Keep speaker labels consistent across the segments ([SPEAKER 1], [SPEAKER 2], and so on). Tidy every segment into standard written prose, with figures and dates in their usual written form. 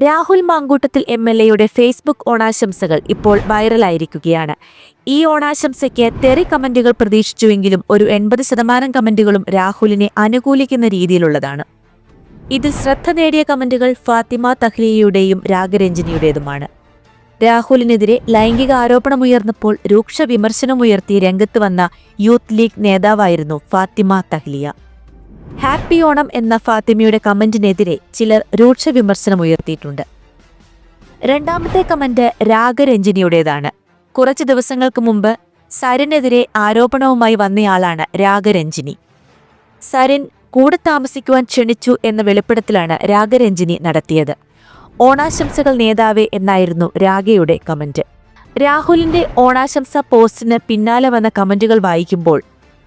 [SPEAKER 1] Rahul Mamkootathil MLAയുടെ Facebook ഓണാശംസകൾ ഇപ്പോൾ വൈറലായിരിക്കുകയാണ്. ഈ ഓണാശംസയ്ക്ക് തെറി കമന്റുകൾ പ്രതീക്ഷിച്ചുവെങ്കിലും ഒരു 80% കമന്റുകളും രാഹുലിനെ അനുകൂലിക്കുന്ന രീതിയിലുള്ളതാണ്. ഇതിൽ ശ്രദ്ധ നേടിയ കമന്റുകൾ ഫാത്തിമ തഹ്ലിയയുടെയും രാഗരഞ്ജിനിയുടേതുമാണ്. രാഹുലിനെതിരെ ലൈംഗിക ആരോപണമുയർന്നപ്പോൾ രൂക്ഷ വിമർശനമുയർത്തി രംഗത്ത് വന്ന യൂത്ത് ലീഗ് നേതാവായിരുന്നു ഫാത്തിമ തഹ്ലിയ. ഹാപ്പി ഓണം എന്ന ഫാത്തിമയുടെ കമന്റിനെതിരെ ചിലർ രൂക്ഷ വിമർശനമുയർത്തിയിട്ടുണ്ട്. രണ്ടാമത്തെ കമന്റ് രാഗരഞ്ജിനിയുടേതാണ്. കുറച്ച് ദിവസങ്ങൾക്ക് മുമ്പ് സരിനെതിരെ ആരോപണവുമായി വന്നയാളാണ് രാഗരഞ്ജിനി. സരിൻ കൂടെ താമസിക്കുവാൻ ക്ഷണിച്ചു എന്ന വെളിപ്പെടുത്തലാണ് രാഗരഞ്ജിനി നടത്തിയത്. ഓണാശംസകൾ നേതാവേ എന്നായിരുന്നു രാഗയുടെ കമന്റ്. രാഹുലിന്റെ ഓണാശംസ പോസ്റ്റിന് പിന്നാലെ വന്ന കമന്റുകൾ വായിക്കുമ്പോൾ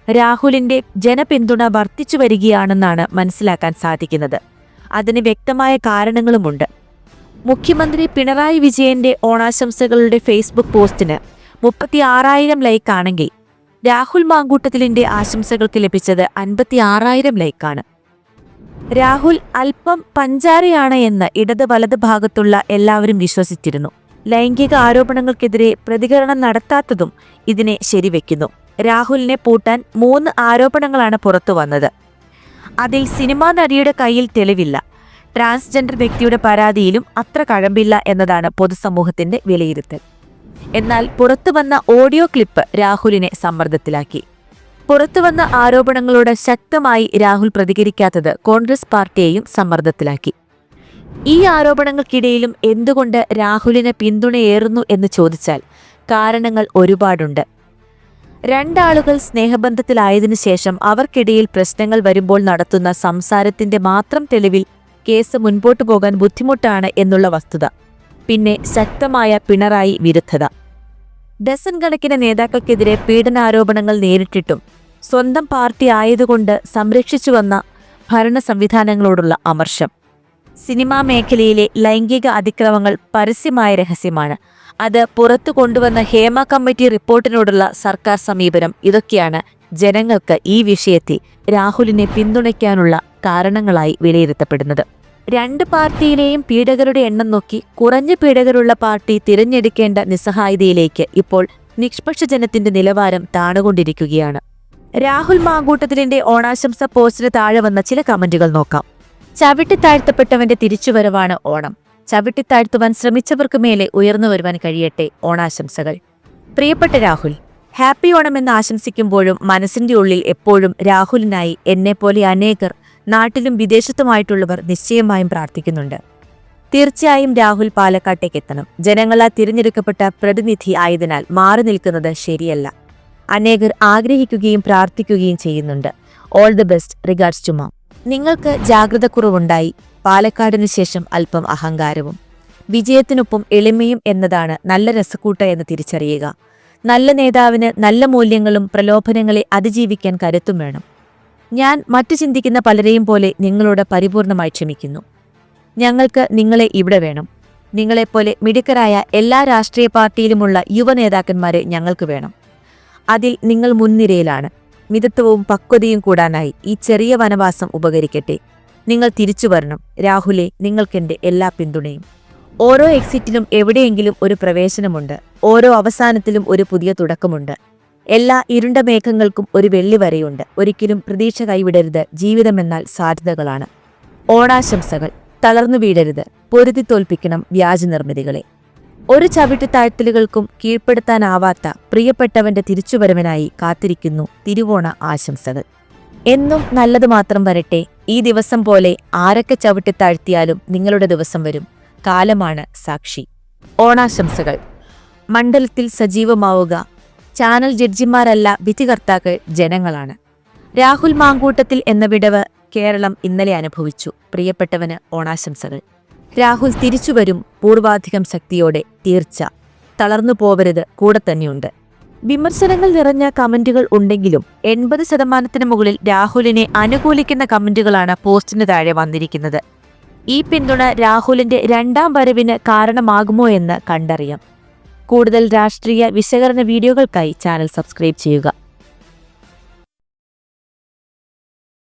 [SPEAKER 1] രാഹുലിന്റെ ജനപിന്തുണ വർദ്ധിച്ചു വരികയാണെന്നാണ് മനസ്സിലാക്കാൻ സാധിക്കുന്നത്. അതിന് വ്യക്തമായ കാരണങ്ങളുമുണ്ട്. മുഖ്യമന്ത്രി പിണറായി വിജയന്റെ ഓണാശംസകളുടെ ഫേസ്ബുക്ക് പോസ്റ്റിന് 36,000 ലൈക്കാണെങ്കിൽ രാഹുൽ മാങ്കൂട്ടത്തിലിന്റെ ആശംസകൾക്ക് ലഭിച്ചത് 56,000 ലൈക്കാണ്. രാഹുൽ അല്പം പഞ്ചാരയാണ് എന്ന് ഇടത് വലത് ഭാഗത്തുള്ള എല്ലാവരും വിശ്വസിച്ചിരുന്നു. ലൈംഗിക ആരോപണങ്ങൾക്കെതിരെ പ്രതികരണം നടത്താത്തതും ഇതിനെ ശരിവെക്കുന്നു. രാഹുലിനെ പൂട്ടാൻ 3 ആരോപണങ്ങളാണ് പുറത്തു വന്നത്. അതിൽ സിനിമാ നടിയുടെ കയ്യിൽ തെളിവില്ല, ട്രാൻസ്ജെൻഡർ വ്യക്തിയുടെ പരാതിയിലും അത്ര കഴമ്പില്ല എന്നതാണ് പൊതുസമൂഹത്തിന്റെ വിലയിരുത്തൽ. എന്നാൽ പുറത്തുവന്ന ഓഡിയോ ക്ലിപ്പ് രാഹുലിനെ സമ്മർദ്ദത്തിലാക്കി. പുറത്തുവന്ന ആരോപണങ്ങളോട് ശക്തമായി രാഹുൽ പ്രതികരിക്കാത്തത് കോൺഗ്രസ് പാർട്ടിയെയും സമ്മർദ്ദത്തിലാക്കി. ഈ ആരോപണങ്ങൾക്കിടയിലും എന്തുകൊണ്ട് രാഹുലിന് പിന്തുണയേറുന്നു എന്ന് ചോദിച്ചാൽ കാരണങ്ങൾ ഒരുപാടുണ്ട്. രണ്ടാളുകൾ സ്നേഹബന്ധത്തിലായതിനു ശേഷം അവർക്കിടയിൽ പ്രശ്നങ്ങൾ വരുമ്പോൾ നടത്തുന്ന സംസാരത്തിന്റെ മാത്രം തെളിവിൽ കേസ് മുൻപോട്ടു പോകാൻ ബുദ്ധിമുട്ടാണ് എന്നുള്ള വസ്തുത. പിന്നെ ശക്തമായ പിണറായി വിരുദ്ധത. ഡസൻ കണക്കിന് നേതാക്കൾക്കെതിരെ പീഡനാരോപണങ്ങൾ നേരിട്ടിട്ടും സ്വന്തം പാർട്ടി ആയതുകൊണ്ട് സംരക്ഷിച്ചുവന്ന ഭരണ സംവിധാനങ്ങളോടുള്ള അമർഷം. സിനിമാ മേഖലയിലെ ലൈംഗിക അതിക്രമങ്ങൾ പരസ്യമായ രഹസ്യമാണ്. അത് പുറത്തു കൊണ്ടുവന്ന ഹേമ കമ്മിറ്റി റിപ്പോർട്ടിനോടുള്ള സർക്കാർ സമീപനം, ഇതൊക്കെയാണ് ജനങ്ങൾക്ക് ഈ വിഷയത്തിൽ രാഹുലിനെ പിന്തുണയ്ക്കാനുള്ള കാരണങ്ങളായി വിലയിരുത്തപ്പെടുന്നത്. 2 പാർട്ടിയിലെയും പീഡകരുടെ എണ്ണം നോക്കി കുറഞ്ഞ പീഡകരുള്ള പാർട്ടി തിരഞ്ഞെടുക്കേണ്ട നിസ്സഹായതയിലേക്ക് ഇപ്പോൾ നിഷ്പക്ഷ ജനത്തിന്റെ നിലവാരം താണുകൊണ്ടിരിക്കുകയാണ്. രാഹുൽ മാങ്കൂട്ടത്തിലിന്റെ ഓണാശംസ പോസ്റ്റിന് താഴെ വന്ന ചില കമന്റുകൾ നോക്കാം. ചവിട്ടിത്താഴ്ത്തപ്പെട്ടവന്റെ തിരിച്ചുവരവാണ് ഓണം. ചവിട്ടിത്താഴ്ത്തുവാൻ ശ്രമിച്ചവർക്ക് മേലെ ഉയർന്നു വരുവാൻ കഴിയട്ടെ. ഓണാശംസകൾ. പ്രിയപ്പെട്ട രാഹുൽ, ഹാപ്പി ഓണം എന്ന് ആശംസിക്കുമ്പോഴും മനസ്സിന്റെ ഉള്ളിൽ എപ്പോഴും രാഹുലിനായി എന്നെപ്പോലെ അനേകർ നാട്ടിലും വിദേശത്തുമായിട്ടുള്ളവർ നിശ്ചയമായും പ്രാർത്ഥിക്കുന്നുണ്ട്. തീർച്ചയായും രാഹുൽ പാലക്കാട്ടേക്ക് എത്തണം. ജനങ്ങളാൽ തിരഞ്ഞെടുക്കപ്പെട്ട പ്രതിനിധി ആയതിനാൽ മാറി നിൽക്കുന്നത് ശരിയല്ല. അനേകർ ആഗ്രഹിക്കുകയും പ്രാർത്ഥിക്കുകയും ചെയ്യുന്നുണ്ട്. All the best. Regards to ma'am. നിങ്ങൾക്ക് ജാഗ്രതക്കുറവുണ്ടായി. പാലക്കാടിനു ശേഷം അല്പം അഹങ്കാരവും. വിജയത്തിനൊപ്പം എളിമയും എന്നതാണ് നല്ല രസക്കൂട്ട എന്ന് തിരിച്ചറിയുക. നല്ല നേതാവിന് നല്ല മൂല്യങ്ങളും പ്രലോഭനങ്ങളെ അതിജീവിക്കാൻ കരുത്തും വേണം. ഞാൻ മറ്റു ചിന്തിക്കുന്ന പലരെയും പോലെ നിങ്ങളോട് പരിപൂർണമായി ക്ഷമിക്കുന്നു. ഞങ്ങൾക്ക് നിങ്ങളെ ഇവിടെ വേണം. നിങ്ങളെപ്പോലെ മിടുക്കരായ എല്ലാ രാഷ്ട്രീയ പാർട്ടിയിലുമുള്ള യുവ നേതാക്കന്മാരെ ഞങ്ങൾക്ക് വേണം. അതിൽ നിങ്ങൾ മുൻനിരയിലാണ്. മിതത്വവും പക്വതയും കൂടാനായി ഈ ചെറിയ വനവാസം ഉപകരിക്കട്ടെ. നിങ്ങൾ തിരിച്ചു വരണം. രാഹുലെ, നിങ്ങൾക്കെന്റെ എല്ലാ പിന്തുണയും. ഓരോ എക്സിറ്റിലും എവിടെയെങ്കിലും ഒരു പ്രവേശനമുണ്ട്. ഓരോ അവസാനത്തിലും ഒരു പുതിയ തുടക്കമുണ്ട്. എല്ലാ ഇരുണ്ട മേഘങ്ങൾക്കും ഒരു വെള്ളി വരെയുണ്ട്. ഒരിക്കലും പ്രതീക്ഷ കൈവിടരുത്. ജീവിതമെന്നാൽ സാധ്യതകളാണ്. ഓണാശംസകൾ. തളർന്നു വീഴരുത്. പൊരുതി തോൽപ്പിക്കണം വ്യാജ നിർമ്മിതികളെ. ഒരു ചവിട്ടിത്താഴ്ത്തലുകൾക്കും കീഴ്പ്പെടുത്താനാവാത്ത പ്രിയപ്പെട്ടവന്റെ തിരിച്ചുവരവിനായി കാത്തിരിക്കുന്നു. തിരുവോണ ആശംസകൾ. എന്നും നല്ലത് മാത്രം വരട്ടെ. ഈ ദിവസം പോലെ ആരൊക്കെ ചവിട്ടിത്താഴ്ത്തിയാലും നിങ്ങളുടെ ദിവസം വരും. കാലമാണ് സാക്ഷി. ഓണാശംസകൾ. മണ്ഡലത്തിൽ സജീവമാവുക. ചാനൽ ജഡ്ജിമാരല്ല, വിധികർത്താക്കൾ ജനങ്ങളാണ്. രാഹുൽ മാങ്കൂട്ടത്തിൽ എന്ന വിടവ് കേരളം ഇന്നലെ അനുഭവിച്ചു. പ്രിയപ്പെട്ടവന് ഓണാശംസകൾ. രാഹുൽ തിരിച്ചുവരും പൂർവാധികം ശക്തിയോടെ. തീർച്ച. തളർന്നു പോവരുത്. കൂടെ തന്നെയുണ്ട്. വിമർശനങ്ങൾ നിറഞ്ഞ കമന്റുകൾ ഉണ്ടെങ്കിലും 80% മുകളിൽ രാഹുലിനെ അനുകൂലിക്കുന്ന കമന്റുകളാണ് പോസ്റ്റിന് താഴെ വന്നിരിക്കുന്നത്. ഈ പിന്തുണ രാഹുലിന്റെ 2ാം വരവിന് കാരണമാകുമോ എന്ന് കണ്ടറിയാം. കൂടുതൽ രാഷ്ട്രീയ വിശകലന വീഡിയോകൾക്കായി ചാനൽ സബ്സ്ക്രൈബ് ചെയ്യുക.